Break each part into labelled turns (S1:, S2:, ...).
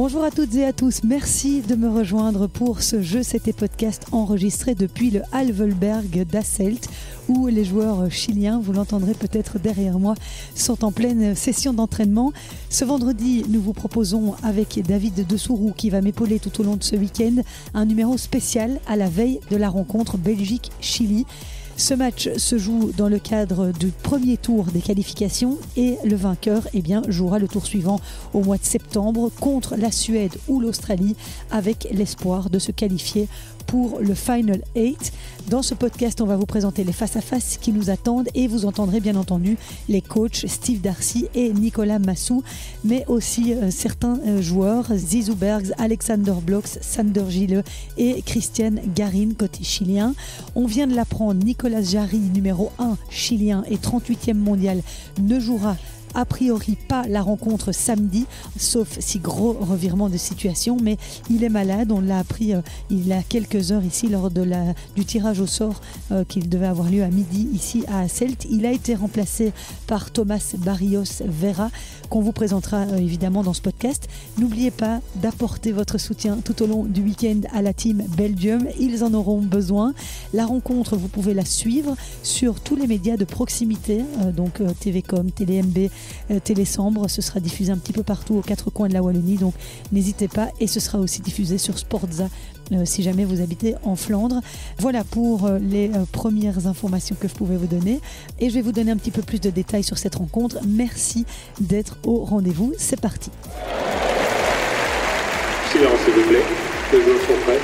S1: Bonjour à toutes et à tous, merci de me rejoindre pour ce jeu. C'était podcast enregistré depuis le Alvelberg d'Asselt où les joueurs chiliens, vous l'entendrez peut-être derrière moi, sont en pleine session d'entraînement. Ce vendredi, nous vous proposons avec David Dessourou qui va m'épauler tout au long de ce week-end un numéro spécial à la veille de la rencontre Belgique-Chili. Ce match se joue dans le cadre du premier tour des qualifications et le vainqueur jouera le tour suivant au mois de septembre contre la Suède ou l'Australie avec l'espoir de se qualifier pour le Final 8. Dans ce podcast, on va vous présenter les face-à-face qui nous attendent et vous entendrez bien entendu les coachs Steve Darcy et Nicolas Massou, mais aussi certains joueurs, Zizou Bergs, Alexander Blok, Sander Gille et Christian Garin côté chilien. On vient de l'apprendre, Nicolas Jarry, numéro 1 chilien et 38e mondial, ne jouera a priori pas la rencontre samedi, sauf si gros revirement de situation, mais il est malade, on l'a appris il y a quelques heures ici lors du tirage au sort qu'il devait avoir lieu à midi ici à Asselt. Il a été remplacé par Thomas Barrios Vera qu'on vous présentera évidemment dans ce podcast. N'oubliez pas d'apporter votre soutien tout au long du week-end à la team Belgium, ils en auront besoin. La rencontre, vous pouvez la suivre sur tous les médias de proximité, donc TVcom, TéléMB, Télésambre, ce sera diffusé un petit peu partout aux quatre coins de la Wallonie, donc n'hésitez pas, et ce sera aussi diffusé sur Sportza si jamais vous habitez en Flandre. Voilà pour les premières informations que je pouvais vous donner et je vais vous donner un petit peu plus de détails sur cette rencontre. Merci d'être au rendez-vous, c'est parti.
S2: Silence s'il vous plaît, les joueurs sont prêts.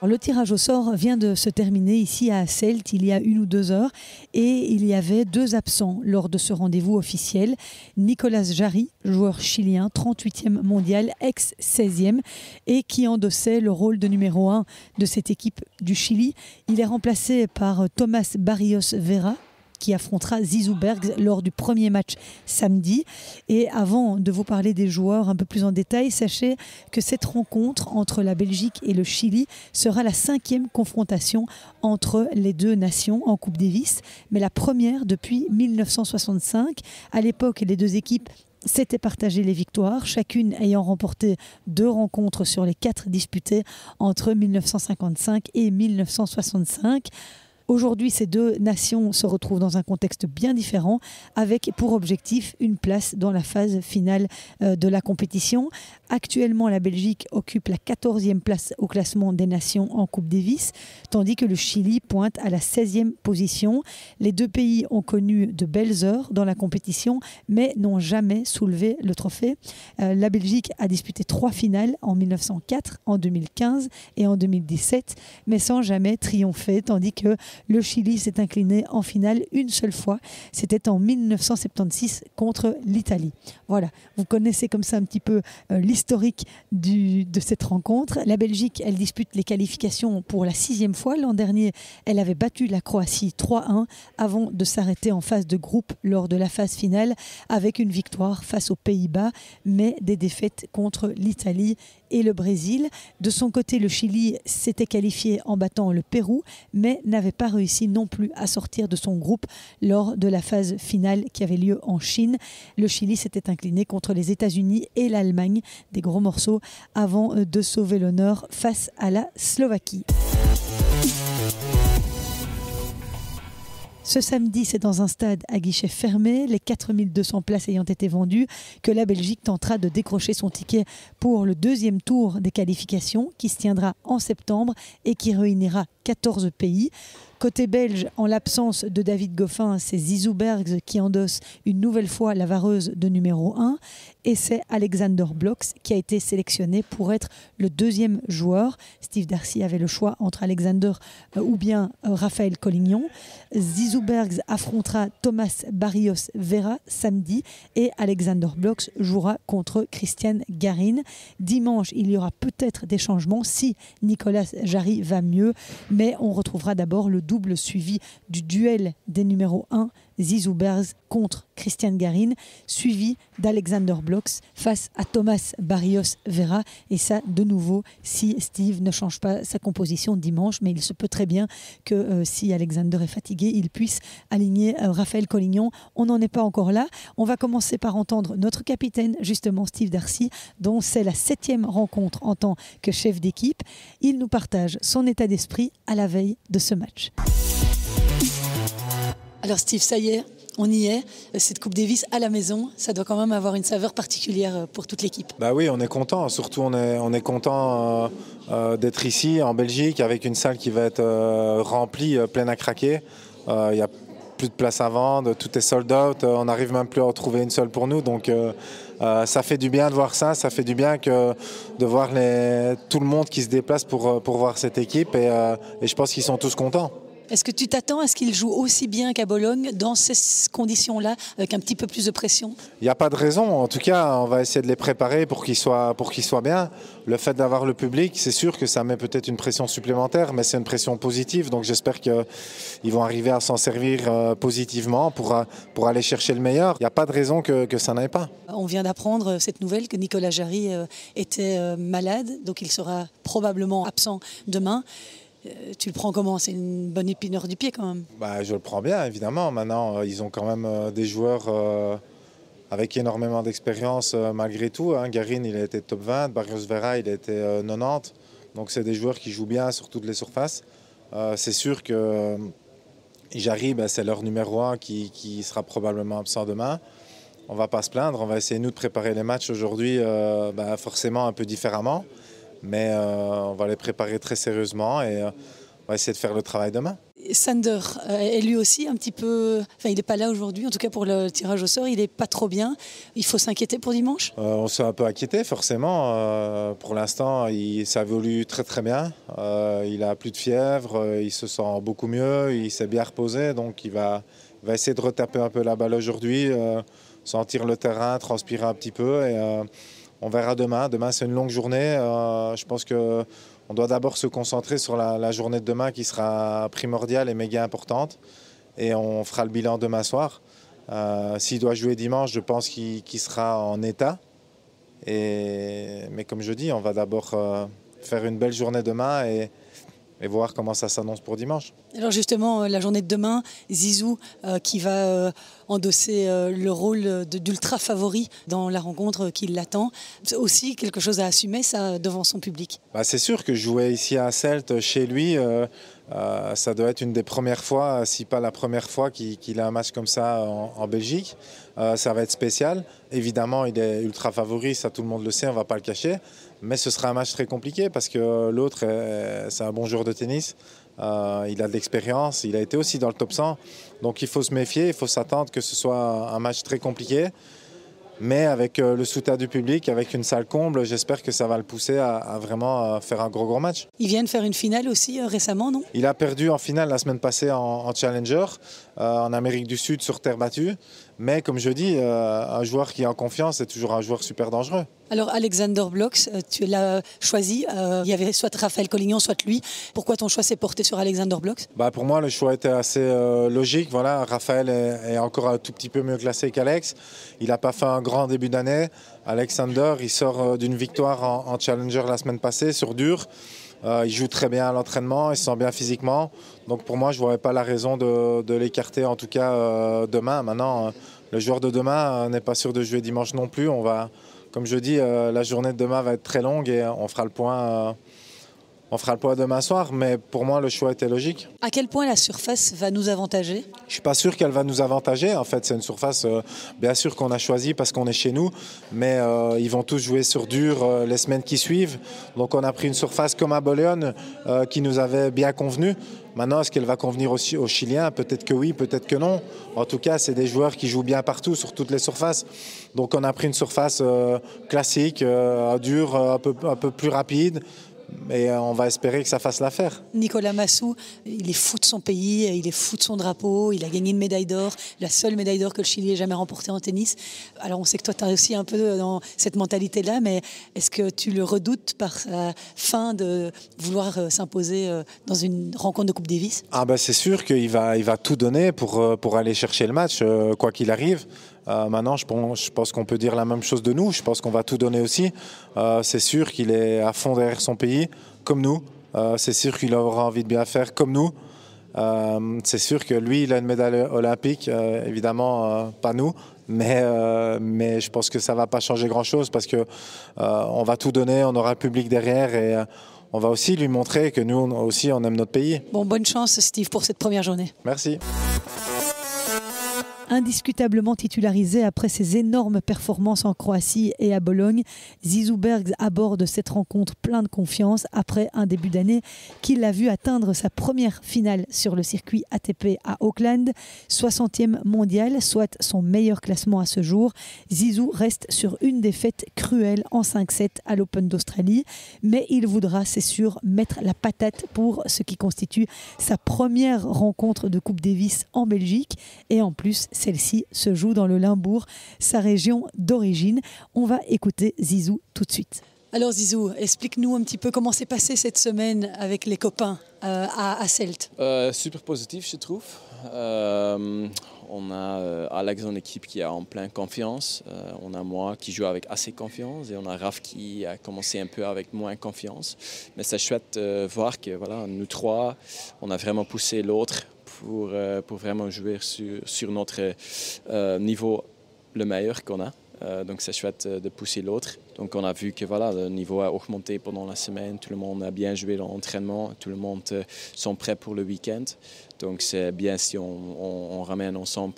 S1: Le tirage au sort vient de se terminer ici à Asselt il y a 1 ou 2 heures et il y avait 2 absents lors de ce rendez-vous officiel. Nicolas Jarry, joueur chilien, 38e mondial, ex-16e et qui endossait le rôle de numéro 1 de cette équipe du Chili. Il est remplacé par Thomas Barrios Vera qui affrontera Zizou Bergs lors du premier match samedi. Et avant de vous parler des joueurs un peu plus en détail, sachez que cette rencontre entre la Belgique et le Chili sera la 5e confrontation entre les deux nations en Coupe Davis, mais la première depuis 1965. À l'époque, les deux équipes s'étaient partagé les victoires, chacune ayant remporté 2 rencontres sur les 4 disputées entre 1955 et 1965. Aujourd'hui, ces deux nations se retrouvent dans un contexte bien différent avec pour objectif une place dans la phase finale de la compétition. Actuellement, la Belgique occupe la 14e place au classement des nations en Coupe Davis, tandis que le Chili pointe à la 16e position. Les deux pays ont connu de belles heures dans la compétition, mais n'ont jamais soulevé le trophée. La Belgique a disputé 3 finales en 1904, en 2015 et en 2017, mais sans jamais triompher, tandis que le Chili s'est incliné en finale une seule fois. C'était en 1976 contre l'Italie. Voilà, vous connaissez comme ça un petit peu l'historique de cette rencontre. La Belgique, elle dispute les qualifications pour la 6e fois. L'an dernier, elle avait battu la Croatie 3-1 avant de s'arrêter en phase de groupe lors de la phase finale avec une victoire face aux Pays-Bas, mais des défaites contre l'Italie et le Brésil. De son côté, le Chili s'était qualifié en battant le Pérou, mais n'avait pas réussi non plus à sortir de son groupe lors de la phase finale qui avait lieu en Chine. Le Chili s'était incliné contre les États-Unis et l'Allemagne, des gros morceaux, avant de sauver l'honneur face à la Slovaquie. Ce samedi, c'est dans un stade à guichet fermé, les 4200 places ayant été vendues, que la Belgique tentera de décrocher son ticket pour le 2e tour des qualifications qui se tiendra en septembre et qui réunira 14 pays. Côté belge, en l'absence de David Goffin, c'est Zizou Bergs qui endosse une nouvelle fois la vareuse de numéro 1 et c'est Alexander Blok qui a été sélectionné pour être le 2e joueur. Steve Darcy avait le choix entre Alexander ou bien Raphaël Collignon. Zizou Bergs affrontera Thomas Barrios Vera samedi et Alexander Blok jouera contre Christian Garin. Dimanche, il y aura peut-être des changements si Nicolas Jarry va mieux, mais on retrouvera d'abord le double suivi du duel des numéros 1 Zizou Berz contre Christian Garin, suivi d'Alexander Blocks face à Thomas Barrios Vera. Et ça, de nouveau, si Steve ne change pas sa composition dimanche, mais il se peut très bien que si Alexander est fatigué, il puisse aligner Raphaël Collignon. On n'en est pas encore là. On va commencer par entendre notre capitaine, justement Steve Darcy, dont c'est la 7e rencontre en tant que chef d'équipe. Il nous partage son état d'esprit à la veille de ce match. Alors Steve, ça y est, on y est. Cette Coupe Davis à la maison, ça doit quand même avoir une saveur particulière pour toute l'équipe.
S3: Bah oui, on est content. Surtout, on est content d'être ici en Belgique avec une salle qui va être remplie, pleine à craquer. Il n'y a plus de place à vendre, tout est sold out. On n'arrive même plus à en trouver une seule pour nous. Donc ça fait du bien de voir ça. Ça fait du bien de voir tout le monde qui se déplace pour voir cette équipe. Et je pense qu'ils sont tous contents.
S1: Est-ce que tu t'attends à ce qu'ils jouent aussi bien qu'à Bologne dans ces conditions-là, avec un petit peu plus de pression ?
S3: Il n'y a pas de raison. En tout cas, on va essayer de les préparer pour qu'ils soient bien. Le fait d'avoir le public, c'est sûr que ça met peut-être une pression supplémentaire, mais c'est une pression positive. Donc j'espère qu'ils vont arriver à s'en servir positivement pour aller chercher le meilleur. Il n'y a pas de raison que ça n'aille pas.
S1: On vient d'apprendre cette nouvelle que Nicolas Jarry était malade, donc il sera probablement absent demain. Tu le prends comment ? C'est une bonne épineur du pied quand même.
S3: Je le prends bien, évidemment. Maintenant, ils ont quand même des joueurs avec énormément d'expérience malgré tout. Garin, il a été top 20. Barrios Vera, il a été 90. Donc, c'est des joueurs qui jouent bien sur toutes les surfaces. C'est sûr que Jarry, c'est leur numéro 1 qui sera probablement absent demain. On ne va pas se plaindre. On va essayer, nous, de préparer les matchs aujourd'hui forcément un peu différemment. Mais on va les préparer très sérieusement et on va essayer de faire le travail demain.
S1: Sander est lui aussi un petit peu... Enfin, il n'est pas là aujourd'hui, en tout cas pour le tirage au sort, il n'est pas trop bien. Il faut s'inquiéter pour dimanche ?
S3: On s'est un peu inquiété, forcément. Pour l'instant, ça évolue très très bien. Il n'a plus de fièvre, il se sent beaucoup mieux, il s'est bien reposé. Donc il va essayer de retaper un peu la balle aujourd'hui, sentir le terrain, transpirer un petit peu et... On verra demain. Demain, c'est une longue journée. Je pense qu'on doit d'abord se concentrer sur la journée de demain qui sera primordiale et méga importante. Et on fera le bilan demain soir. S'il doit jouer dimanche, je pense qu'il sera en état. Mais comme je dis, on va d'abord faire une belle journée demain et voir comment ça s'annonce pour dimanche.
S1: Alors justement, la journée de demain, Zizou qui va endosser le rôle d'ultra favori dans la rencontre qui l'attend. C'est aussi quelque chose à assumer, ça, devant son public.
S3: C'est sûr que jouer ici à Celt, chez lui, ça doit être une des premières fois, si pas la première fois qu'il a un match comme ça en Belgique. Ça va être spécial. Évidemment, il est ultra favori, ça tout le monde le sait, on ne va pas le cacher. Mais ce sera un match très compliqué parce que l'autre, c'est un bon joueur de tennis. Il a de l'expérience, il a été aussi dans le top 100. Donc il faut se méfier, il faut s'attendre que ce soit un match très compliqué. Mais avec le soutien du public, avec une salle comble, j'espère que ça va le pousser à vraiment faire un gros match.
S1: Il vient de faire une finale aussi récemment, non ?
S3: Il a perdu en finale la semaine passée en Challenger, en Amérique du Sud, sur terre battue. Mais comme je dis, un joueur qui est en confiance est toujours un joueur super dangereux.
S1: Alors Alexander Blocks, tu l'as choisi. Il y avait soit Raphaël Collignon, soit lui. Pourquoi ton choix s'est porté sur Alexander Blocks ?
S3: Pour moi, le choix était assez logique. Voilà, Raphaël est encore un tout petit peu mieux classé qu'Alex. Il n'a pas fait un grand début d'année. Alexander, il sort d'une victoire en Challenger la semaine passée sur dur. Il joue très bien à l'entraînement, il se sent bien physiquement. Donc pour moi, je ne voyais pas la raison de l'écarter, en tout cas demain. Maintenant, le joueur de demain n'est pas sûr de jouer dimanche non plus. Comme je dis, la journée de demain va être très longue et on fera le point demain soir. Mais pour moi, le choix était logique.
S1: À quel point la surface va nous avantager ?
S3: Je ne suis pas sûr qu'elle va nous avantager. En fait, c'est une surface, bien sûr, qu'on a choisie parce qu'on est chez nous. Mais ils vont tous jouer sur dur les semaines qui suivent. Donc on a pris une surface comme à Bologne qui nous avait bien convenu. Maintenant, est-ce qu'elle va convenir aussi aux Chiliens ? Peut-être que oui, peut-être que non. En tout cas, c'est des joueurs qui jouent bien partout, sur toutes les surfaces. Donc on a pris une surface classique, dur, un peu plus rapide. Et on va espérer que ça fasse l'affaire.
S1: Nicolas Massou, il est fou de son pays, il est fou de son drapeau, il a gagné une médaille d'or, la seule médaille d'or que le Chili ait jamais remportée en tennis. Alors on sait que toi tu as aussi un peu dans cette mentalité-là, mais est-ce que tu le redoutes par sa fin de vouloir s'imposer dans une rencontre de Coupe Davis?
S3: C'est sûr qu'il va tout donner pour aller chercher le match, quoi qu'il arrive. Maintenant, je pense qu'on peut dire la même chose de nous. Je pense qu'on va tout donner aussi. C'est sûr qu'il est à fond derrière son pays, comme nous. C'est sûr qu'il aura envie de bien faire, comme nous. C'est sûr que lui, il a une médaille olympique. Évidemment, pas nous. Mais je pense que ça ne va pas changer grand-chose parce qu'on va tout donner. On aura le public derrière et on va aussi lui montrer que nous aussi, on aime notre pays.
S1: Bon, bonne chance, Steve, pour cette première journée.
S3: Merci.
S1: Indiscutablement titularisé après ses énormes performances en Croatie et à Bologne, Zizou Bergs aborde cette rencontre plein de confiance après un début d'année qui l'a vu atteindre sa première finale sur le circuit ATP à Auckland, 60e mondial, soit son meilleur classement à ce jour. Zizou reste sur une défaite cruelle en 5-7 à l'Open d'Australie, mais il voudra, c'est sûr, mettre la patate pour ce qui constitue sa première rencontre de Coupe Davis en Belgique et en plus, celle-ci se joue dans le Limbourg, sa région d'origine. On va écouter Zizou tout de suite. Alors Zizou, explique-nous un petit peu comment s'est passée cette semaine avec les copains à Celt.
S4: Super positif, je trouve. On a Alex en équipe qui est en pleine confiance. On a moi qui joue avec assez confiance et on a Raph qui a commencé un peu avec moins confiance. Mais c'est chouette de voir que voilà, nous trois, on a vraiment poussé l'autre pour vraiment jouer sur notre niveau le meilleur qu'on a. Donc c'est chouette de pousser l'autre. Donc on a vu que voilà, le niveau a augmenté pendant la semaine, tout le monde a bien joué dans l'entraînement, tout le monde sont prêts pour le week-end. Donc c'est bien si on ramène ensemble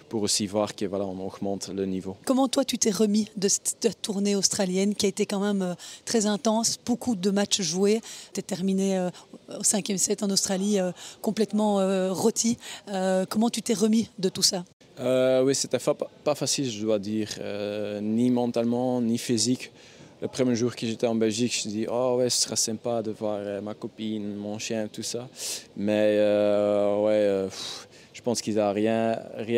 S4: pour aussi voir que voilà, on augmente le niveau.
S1: Comment toi tu t'es remis de cette tournée australienne qui a été quand même très intense, beaucoup de matchs joués, tu es terminé au 5e set en Australie complètement rôti. Comment tu t'es remis de tout ça?
S4: Oui, c'était pas facile, je dois dire, ni mentalement, ni physique. Le premier jour que j'étais en Belgique, je me suis dit, oh ouais, ce sera sympa de voir ma copine, mon chien, tout ça. Mais je pense qu'ils n'ont rien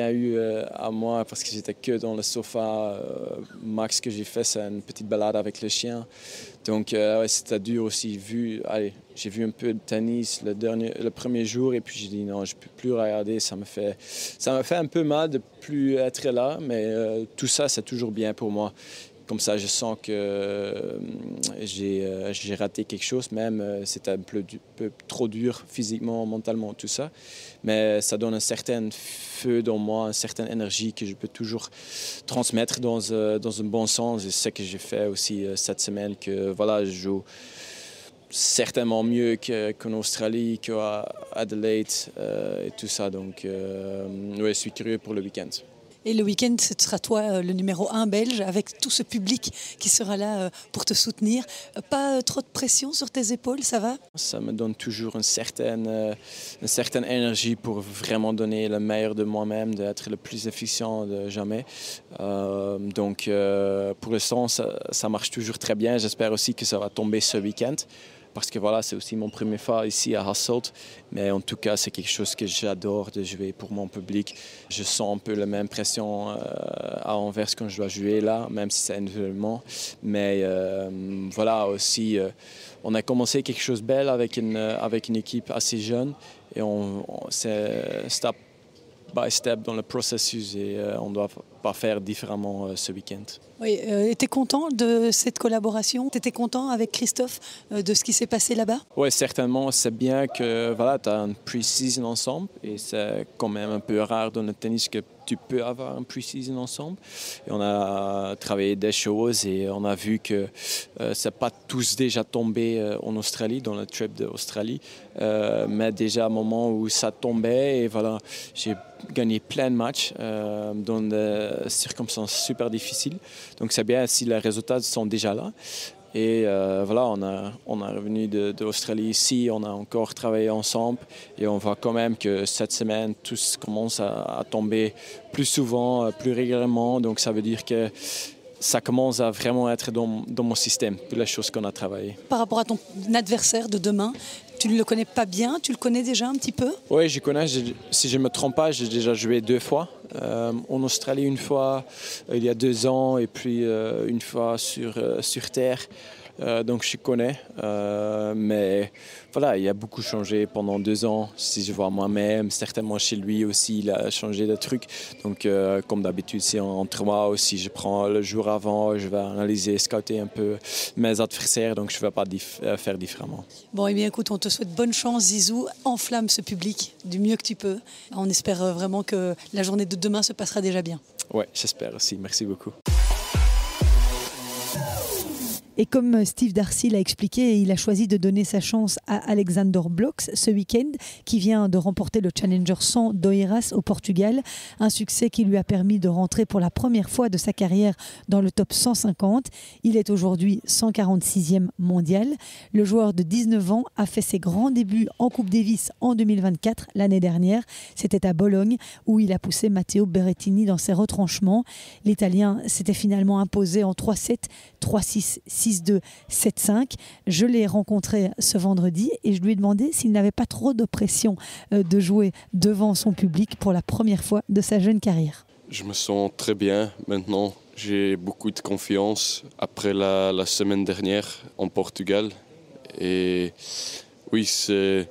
S4: eu à moi parce que j'étais que dans le sofa. Max, que j'ai fait, c'est une petite balade avec le chien. Donc c'était dur aussi. J'ai vu un peu de tennis le premier jour et puis j'ai dit non, je ne peux plus regarder. Ça me fait un peu mal de ne plus être là, mais tout ça, c'est toujours bien pour moi. Comme ça, je sens que j'ai raté quelque chose, même c'était un peu trop dur physiquement, mentalement, tout ça. Mais ça donne un certain feu dans moi, une certaine énergie que je peux toujours transmettre dans un bon sens. Et c'est ce que j'ai fait aussi cette semaine, que voilà, je joue certainement mieux qu'en Australie, qu'à Adelaide et tout ça. Donc, je suis curieux pour le week-end.
S1: Et le week-end, ce sera toi le numéro 1 belge, avec tout ce public qui sera là pour te soutenir. Pas trop de pression sur tes épaules, ça va?
S4: Ça me donne toujours une certaine énergie pour vraiment donner le meilleur de moi-même, d'être le plus efficient de jamais. Donc pour l'instant, ça marche toujours très bien. J'espère aussi que ça va tomber ce week-end. Parce que voilà, c'est aussi mon premier fois ici à Hasselt. Mais en tout cas, c'est quelque chose que j'adore de jouer pour mon public. Je sens un peu la même pression à Anvers quand je dois jouer là, même si c'est individuellement. Mais voilà, aussi, on a commencé quelque chose de belle avec une équipe assez jeune. Et c'est step by step dans le processus et on ne doit pas faire différemment ce week-end.
S1: Oui, tu es content de cette collaboration? Tu étais content avec Christophe de ce qui s'est passé là-bas?
S4: Oui, certainement. C'est bien que voilà, tu as une pre-season ensemble et c'est quand même un peu rare dans le tennis que tu peux avoir une pre-season ensemble. Et on a travaillé des choses et on a vu que ce n'est pas tous déjà tombé en Australie, dans le trip d'Australie, mais déjà à un moment où ça tombait et voilà, j'ai gagné plein de matchs dans des circonstances super difficiles. Donc c'est bien si les résultats sont déjà là. Et voilà, on est revenu d'Australie ici, on a encore travaillé ensemble et on voit quand même que cette semaine, tout commence à tomber plus souvent, plus régulièrement. Donc ça veut dire que ça commence à vraiment être dans mon système, toutes les choses qu'on a travaillées.
S1: Par rapport à ton adversaire de demain, tu ne le connais pas bien, tu le connais déjà un petit peu?
S4: Oui, je connais. Si je ne me trompe pas, j'ai déjà joué 2 fois. En Australie, une fois il y a 2 ans, et puis une fois sur Terre. Donc je connais, mais voilà, il a beaucoup changé pendant 2 ans. Si je vois moi-même, certainement chez lui aussi, il a changé de trucs. Donc comme d'habitude, c'est entre moi aussi, je prends le jour avant, je vais analyser, scouter un peu mes adversaires, donc je ne vais pas faire différemment.
S1: Bon, eh bien écoute, on te souhaite bonne chance, Zizou. Enflamme ce public du mieux que tu peux. On espère vraiment que la journée de demain se passera déjà bien.
S4: Oui, j'espère aussi. Merci beaucoup.
S1: Et comme Steve Darcy l'a expliqué, il a choisi de donner sa chance à Alexander Bloks ce week-end, qui vient de remporter le Challenger 100 d'Oeiras au Portugal. Un succès qui lui a permis de rentrer pour la première fois de sa carrière dans le top 150. Il est aujourd'hui 146e mondial. Le joueur de 19 ans a fait ses grands débuts en Coupe Davis en 2024, l'année dernière. C'était à Bologne, où il a poussé Matteo Berrettini dans ses retranchements. L'Italien s'était finalement imposé en 3-7, 3-6, 6-2, 7-5. Je l'ai rencontré ce vendredi et je lui ai demandé s'il n'avait pas trop de pression de jouer devant son public pour la première fois de sa jeune carrière.
S5: Je me sens très bien maintenant. J'ai beaucoup de confiance après la semaine dernière en Portugal. Et oui, c'est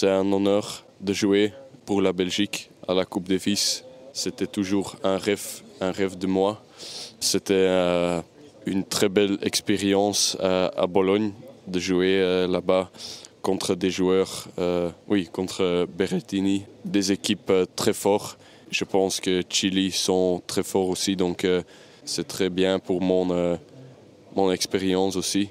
S5: un honneur de jouer pour la Belgique à la Coupe Davis. C'était toujours un rêve de moi. C'était une très belle expérience à Bologne de jouer là-bas contre des joueurs, contre Berrettini, des équipes très fortes. Je pense que Chili sont très forts aussi, donc c'est très bien pour mon expérience aussi.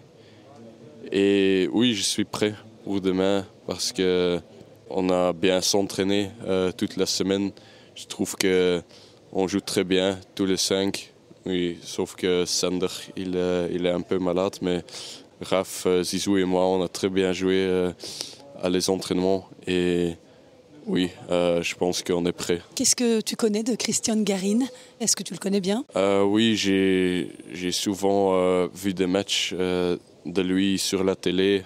S5: Et oui, je suis prêt pour demain parce qu'on a bien s'entraîné toute la semaine. Je trouve qu'on joue très bien tous les 5. Oui, sauf que Sander, il est un peu malade, mais Raph, Zizou et moi, on a très bien joué à les entraînements et oui, je pense qu'on est prêt.
S1: Qu'est-ce que tu connais de Cristian Garin? Est-ce que tu le connais bien?
S5: Oui, j'ai souvent vu des matchs de lui sur la télé.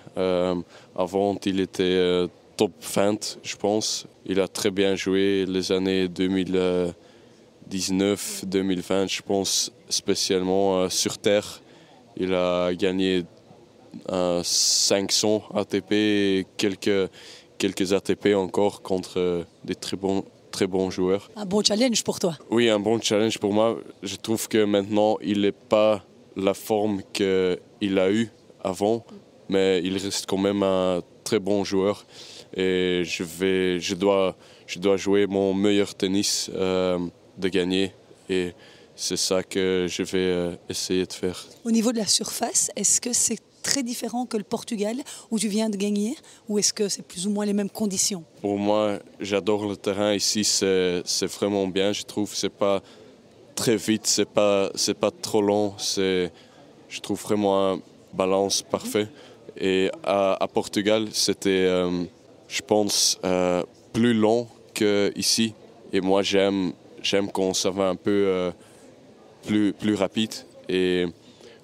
S5: Avant, il était top 20, je pense. Il a très bien joué les années 2019-2020, je pense, spécialement sur Terre. Il a gagné 500 ATP et quelques ATP encore contre des très bons joueurs.
S1: Un bon challenge pour toi?
S5: Oui, un bon challenge pour moi. Je trouve que maintenant, il n'est pas la forme qu'il a eue avant, mais il reste quand même un très bon joueur. Et je dois jouer mon meilleur tennis de gagner et c'est ça que je vais essayer de faire.
S1: Au niveau de la surface, est-ce que c'est très différent que le Portugal où tu viens de gagner ou est-ce que c'est plus ou moins les mêmes conditions?
S5: Pour moi, j'adore le terrain ici, c'est vraiment bien, je trouve. C'est pas très vite, c'est pas trop long, je trouve vraiment un balance parfait. Et à Portugal, c'était, je pense, plus long qu'ici. Et moi, j'aime quand ça va un peu plus rapide. Et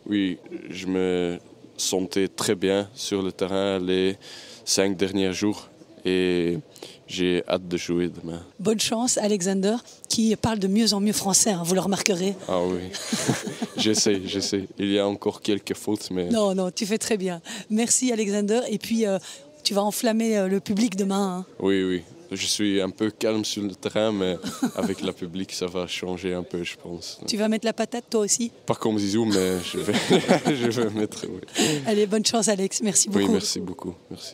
S5: oui, je me sentais très bien sur le terrain les 5 derniers jours. Et j'ai hâte de jouer demain.
S1: Bonne chance, Alexander, qui parle de mieux en mieux français, hein, vous le remarquerez.
S5: Ah oui, j'essaie. Il y a encore quelques fautes, mais...
S1: Non, tu fais très bien. Merci, Alexander. Et puis, tu vas enflammer le public demain. Hein.
S5: Oui. Je suis un peu calme sur le terrain, mais avec le public, ça va changer un peu, je pense.
S1: Tu vas mettre la patate, toi aussi?
S5: Pas comme Zizou, mais je vais mettre, oui.
S1: Allez, bonne chance, Alex. Merci beaucoup.
S5: Oui, merci beaucoup. Merci.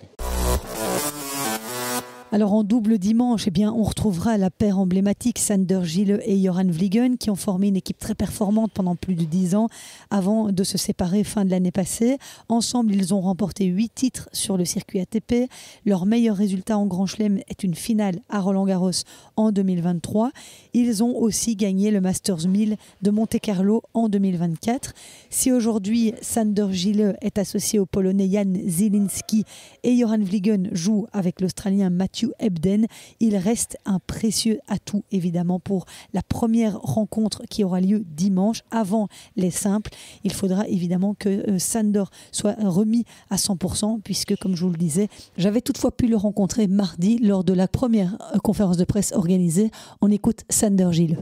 S1: Alors en double dimanche, on retrouvera la paire emblématique Sander Gille et Joran Vliegen qui ont formé une équipe très performante pendant plus de 10 ans avant de se séparer fin de l'année passée. Ensemble, ils ont remporté 8 titres sur le circuit ATP. Leur meilleur résultat en Grand Chelem est une finale à Roland-Garros en 2023. Ils ont aussi gagné le Masters 1000 de Monte-Carlo en 2024. Si aujourd'hui Sander Gille est associé au Polonais Jan Zielinski et Joran Vliegen joue avec l'Australien Mathieu Matthew Ebden. Il reste un précieux atout, évidemment, pour la première rencontre qui aura lieu dimanche, avant les simples. Il faudra évidemment que Sander soit remis à 100%, puisque, comme je vous le disais, j'avais toutefois pu le rencontrer mardi lors de la première conférence de presse organisée. On écoute Sander Gilles.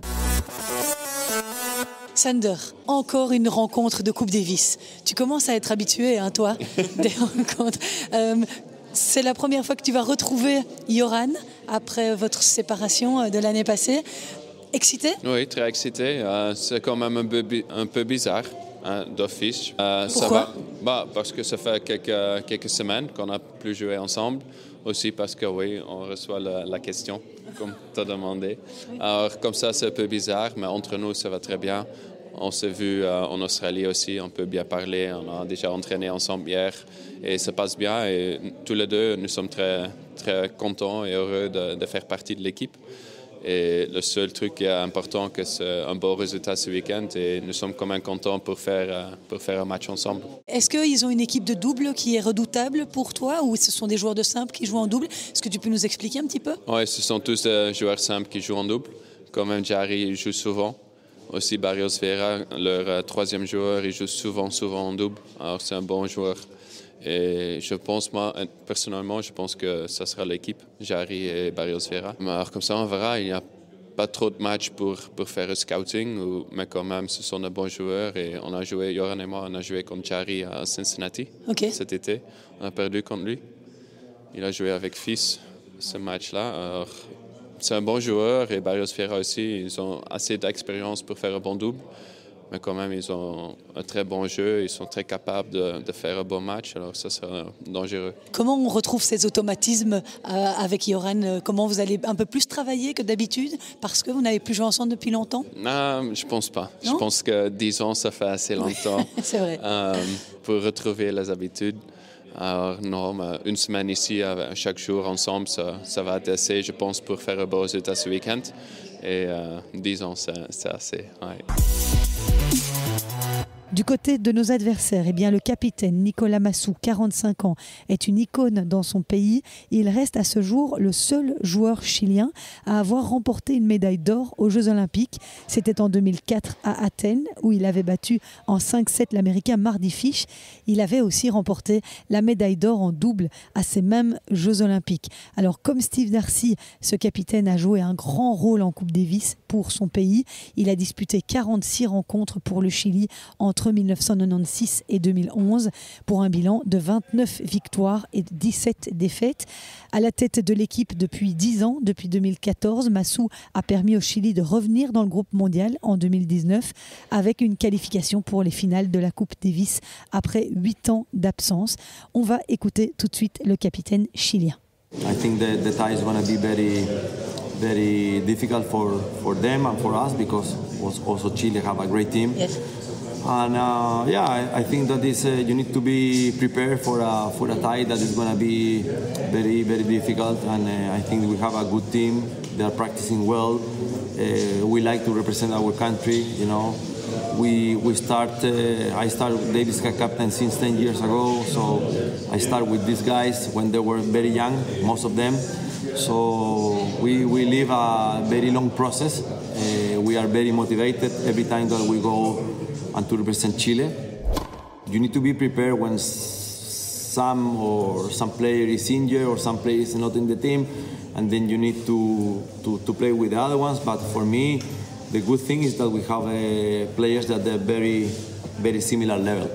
S1: Sander, encore une rencontre de Coupe Davis. Tu commences à être habitué, hein, toi, des rencontres. C'est la première fois que tu vas retrouver Yoran après votre séparation de l'année passée. Excité?
S6: Oui, très excité. C'est quand même un peu bizarre, hein, d'office.
S1: Pourquoi?
S6: Parce que ça fait quelques semaines qu'on n'a plus joué ensemble. Aussi parce que oui, on reçoit la question, comme tu as demandé. Oui. Alors comme ça, c'est un peu bizarre, mais entre nous, ça va très bien. On s'est vu en Australie aussi, on peut bien parler. On a déjà entraîné ensemble hier et ça passe bien. Et tous les deux, nous sommes très, très contents et heureux de faire partie de l'équipe. Et le seul truc qui est important, c'est un bon résultat ce week-end et nous sommes quand même contents pour faire un match ensemble.
S1: Est-ce qu'ils ont une équipe de double qui est redoutable pour toi ou ce sont des joueurs de simple qui jouent en double? Est-ce que tu peux nous expliquer un petit peu?
S6: Oui, ce sont tous des joueurs simples qui jouent en double. Quand même, Jarry joue souvent. Aussi Barrios Vera, leur troisième joueur, il joue souvent en double. Alors c'est un bon joueur. Et je pense, moi, personnellement, je pense que ça sera l'équipe, Jarry et Barrios Vera. Alors comme ça, on verra. Il n'y a pas trop de matchs pour faire un scouting, mais quand même, ce sont de bons joueurs. Et on a joué, Yoran et moi, on a joué contre Jarry à Cincinnati cet été. On a perdu contre lui. Il a joué avec Fils ce match-là. Alors, c'est un bon joueur et Barrios Vera aussi. Ils ont assez d'expérience pour faire un bon double. Mais quand même, ils ont un très bon jeu, ils sont très capables de faire un bon match, alors ça sera dangereux.
S1: Comment on retrouve ces automatismes avec Yoran? Comment vous allez un peu plus travailler que d'habitude parce que vous n'avez plus joué ensemble depuis longtemps?
S6: Non, je ne pense pas.
S1: Non?
S6: Je pense que 10 ans, ça fait assez longtemps.
S1: C'est vrai.
S6: Pour retrouver les habitudes. Alors non, mais une semaine ici, chaque jour ensemble, ça va être assez, je pense, pour faire un bon résultat ce week-end. Et 10 ans, c'est assez. Ouais.
S1: Du côté de nos adversaires, eh bien, le capitaine Nicolas Massou, 45 ans, est une icône dans son pays. Il reste à ce jour le seul joueur chilien à avoir remporté une médaille d'or aux Jeux Olympiques. C'était en 2004 à Athènes, où il avait battu en 5-7 l'Américain Mardy Fish. Il avait aussi remporté la médaille d'or en double à ces mêmes Jeux Olympiques. Alors, comme Steve Darcy, ce capitaine a joué un grand rôle en Coupe Davis pour son pays. Il a disputé 46 rencontres pour le Chili entre 1996 et 2011 pour un bilan de 29 victoires et 17 défaites. À la tête de l'équipe depuis 10 ans, depuis 2014, Massou a permis au Chili de revenir dans le groupe mondial en 2019 avec une qualification pour les finales de la Coupe Davis après 8 ans d'absence. On va écouter tout de suite le capitaine chilien.
S7: I think that the tie is going to be very difficult for them and for us because also Chile have a great team.
S1: Yes.
S7: And I think that you need to be prepared for a tie that is going to be very, very difficult. And I think we have a good team. They are practicing well. We like to represent our country. You know, I started Davis Cup captain since 10 years ago. So I started with these guys when they were very young, most of them. So we live a very long process. We are very motivated every time that we go and to represent Chile. You need to be prepared when some player is injured or some player is not in the team, and then you need to play with the other ones. But for me, the good thing is that we have players that are very, very similar level.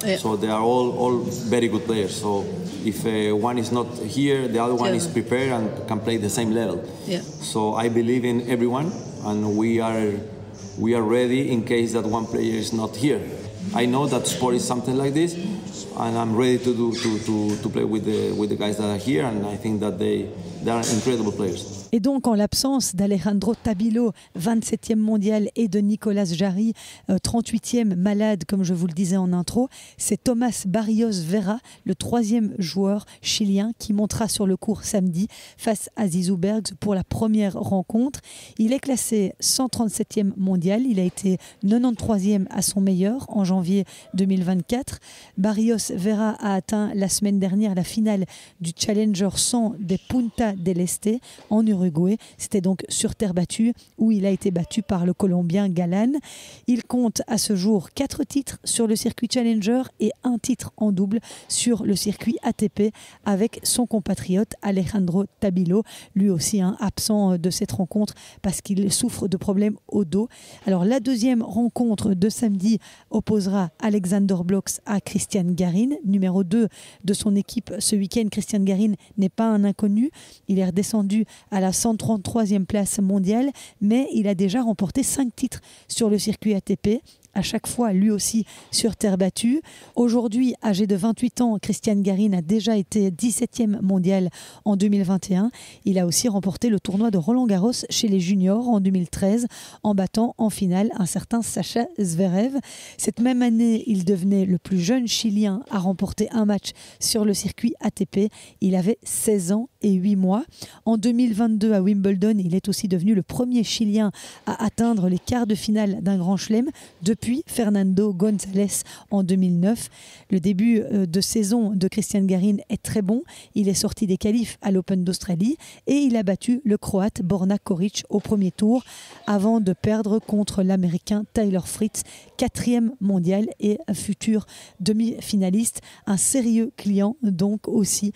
S7: Yeah. So they are all very good players. So if one is not here, the other one is prepared and can play the same level. Yeah. So I believe in everyone, and we are ready in case that one player is not here. I know that sport is something like this, and I'm ready to play with the guys that are here, and I think that they are incredible players.
S1: Et donc, en l'absence d'Alejandro Tabilo, 27e mondial, et de Nicolas Jarry, 38e malade, comme je vous le disais en intro, c'est Thomas Barrios Vera, le 3e joueur chilien, qui montera sur le court samedi face à Zizou Bergs pour la première rencontre. Il est classé 137e mondial, il a été 93e à son meilleur en janvier janvier 2024. Barrios Vera a atteint la semaine dernière la finale du Challenger 100 de Punta del Este en Uruguay. C'était donc sur terre battue où il a été battu par le Colombien Galan. Il compte à ce jour 4 titres sur le circuit Challenger et 1 titre en double sur le circuit ATP avec son compatriote Alejandro Tabilo, lui aussi absent de cette rencontre parce qu'il souffre de problèmes au dos. Alors la deuxième rencontre de samedi opposera Alexander Blocks à Christian Garin, numéro 2 de son équipe ce week-end. Christian Garin n'est pas un inconnu, il est redescendu à la 133e place mondiale, mais il a déjà remporté 5 titres sur le circuit ATP. À chaque fois, lui aussi, sur terre battue. Aujourd'hui, âgé de 28 ans, Christian Garin a déjà été 17e mondial en 2021. Il a aussi remporté le tournoi de Roland-Garros chez les juniors en 2013 en battant en finale un certain Sacha Zverev. Cette même année, il devenait le plus jeune Chilien à remporter un match sur le circuit ATP. Il avait 16 ans et 8 mois. En 2022, à Wimbledon, il est aussi devenu le premier Chilien à atteindre les quarts de finale d'un Grand Chelem depuis Fernando González en 2009. Le début de saison de Christian Garin est très bon. Il est sorti des qualifs à l'Open d'Australie et il a battu le Croate Borna Koric au premier tour avant de perdre contre l'Américain Tyler Fritz, 4e mondial et futur demi-finaliste. Un sérieux client donc aussi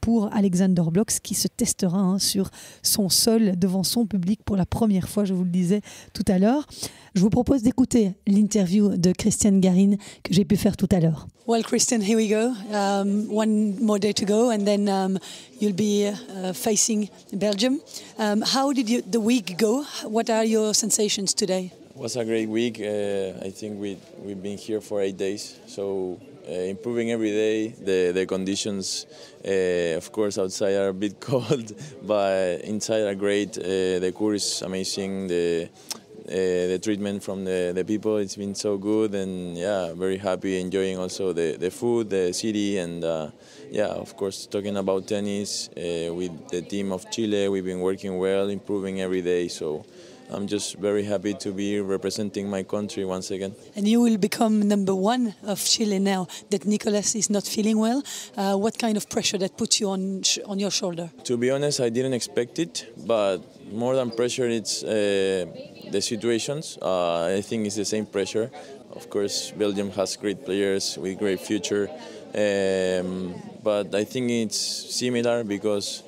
S1: pour Alexander Blocks qui se testera sur son sol devant son public pour la première fois, je vous le disais tout à l'heure. Je vous propose d'écouter l'interview de Christian Garin que j'ai pu faire tout à l'heure.
S8: Well, Christian, here we go. One more day to go, and then you'll be facing Belgium. How did the week go? What are your sensations today?
S4: It was a great week. I think we've been here for 8 days, so improving every day. The conditions, of course, outside are a bit cold, but inside are great. The course is amazing. The treatment from the people, it's been so good, and yeah, very happy, enjoying also the food, the city, and yeah, of course, talking about tennis with the team of Chile, we've been working well, improving every day, so I'm just very happy to be representing my country once again.
S8: And you will become number 1 of Chile now that Nicolas is not feeling well. What kind of pressure that puts you on your shoulder?
S4: To be honest, I didn't expect it, but more than pressure, it's the situations. I think it's the same pressure. Of course, Belgium has great players with great future, but I think it's similar because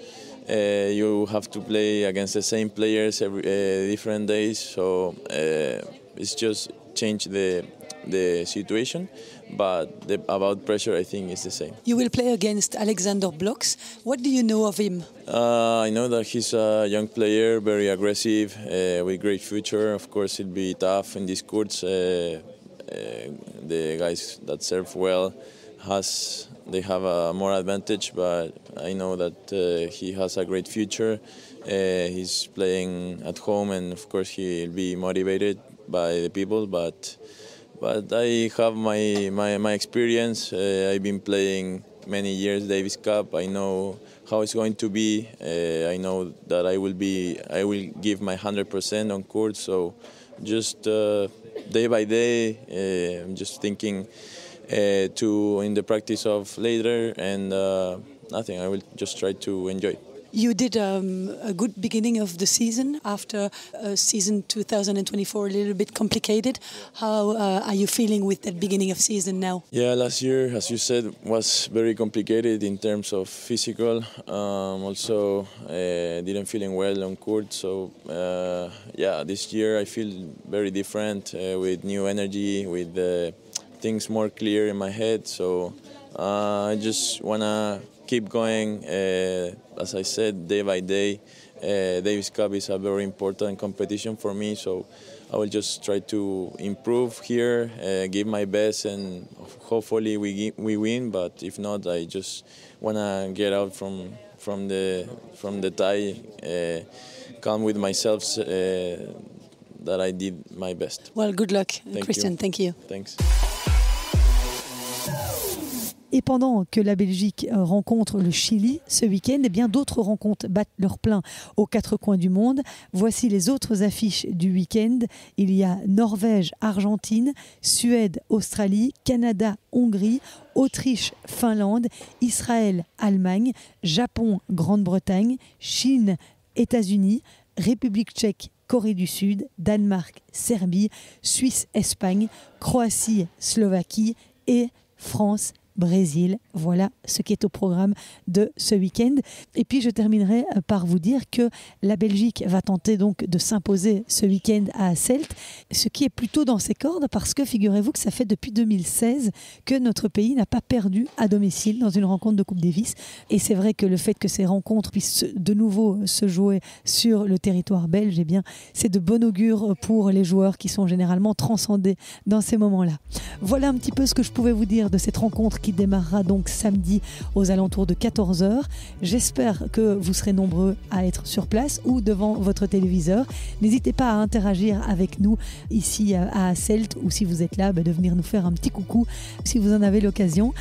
S4: you have to play against the same players every different days. So it's just change the situation. But about pressure, I think it's the same.
S8: You will play against Alexander Blocks. What do you know of him?
S4: I know that he's a young player, very aggressive, with great future. Of course, it'll be tough in these courts. The guys that serve well they have a more advantage, but I know that he has a great future. He's playing at home, and of course he'll be motivated by the people, but I have my experience. I've been playing many years Davis Cup. I know how it's going to be. I know that I will give my 100% on court. So just day by day, I'm just thinking in the practice of later, and nothing. I will just try to enjoy.
S8: You did a good beginning of the season after season 2024 a little bit complicated. How are you feeling with that beginning of season now?
S4: Yeah, last year, as you said, was very complicated in terms of physical. Also, didn't feeling well on court. So yeah, this year I feel very different with new energy, with things more clear in my head. So I just wanna keep going. As I said, day by day. Davis Cup is a very important competition for me, so I will just try to improve here, give my best, and hopefully we win. But if not, I just wanna get out from the tie, calm with myself that I did my best.
S8: Well, good luck, Christian. Thank you.
S4: Thanks.
S1: Et pendant que la Belgique rencontre le Chili ce week-end, eh bien d'autres rencontres battent leur plein aux quatre coins du monde. Voici les autres affiches du week-end. Il y a Norvège, Argentine, Suède, Australie, Canada, Hongrie, Autriche, Finlande, Israël, Allemagne, Japon, Grande-Bretagne, Chine, États-Unis, République tchèque, Corée du Sud, Danemark, Serbie, Suisse, Espagne, Croatie, Slovaquie et France, Brésil. Voilà ce qui est au programme de ce week-end. Et puis je terminerai par vous dire que la Belgique va tenter donc de s'imposer ce week-end à Hasselt, ce qui est plutôt dans ses cordes parce que figurez-vous que ça fait depuis 2016 que notre pays n'a pas perdu à domicile dans une rencontre de Coupe Davis. Et c'est vrai que le fait que ces rencontres puissent de nouveau se jouer sur le territoire belge, eh bien, c'est de bon augure pour les joueurs qui sont généralement transcendés dans ces moments-là. Voilà un petit peu ce que je pouvais vous dire de cette rencontre qui démarrera donc samedi aux alentours de 14h. J'espère que vous serez nombreux à être sur place ou devant votre téléviseur. N'hésitez pas à interagir avec nous ici à Hasselt ou si vous êtes là, de venir nous faire un petit coucou si vous en avez l'occasion.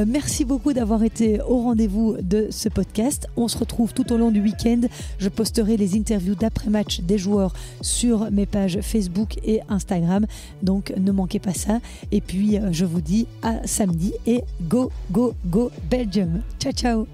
S1: Merci beaucoup d'avoir été au rendez-vous de ce podcast. On se retrouve tout au long du week-end. Je posterai les interviews d'après-match des joueurs sur mes pages Facebook et Instagram. Donc ne manquez pas ça. Et puis je vous dis à samedi et go, go, go Belgium. Ciao, ciao.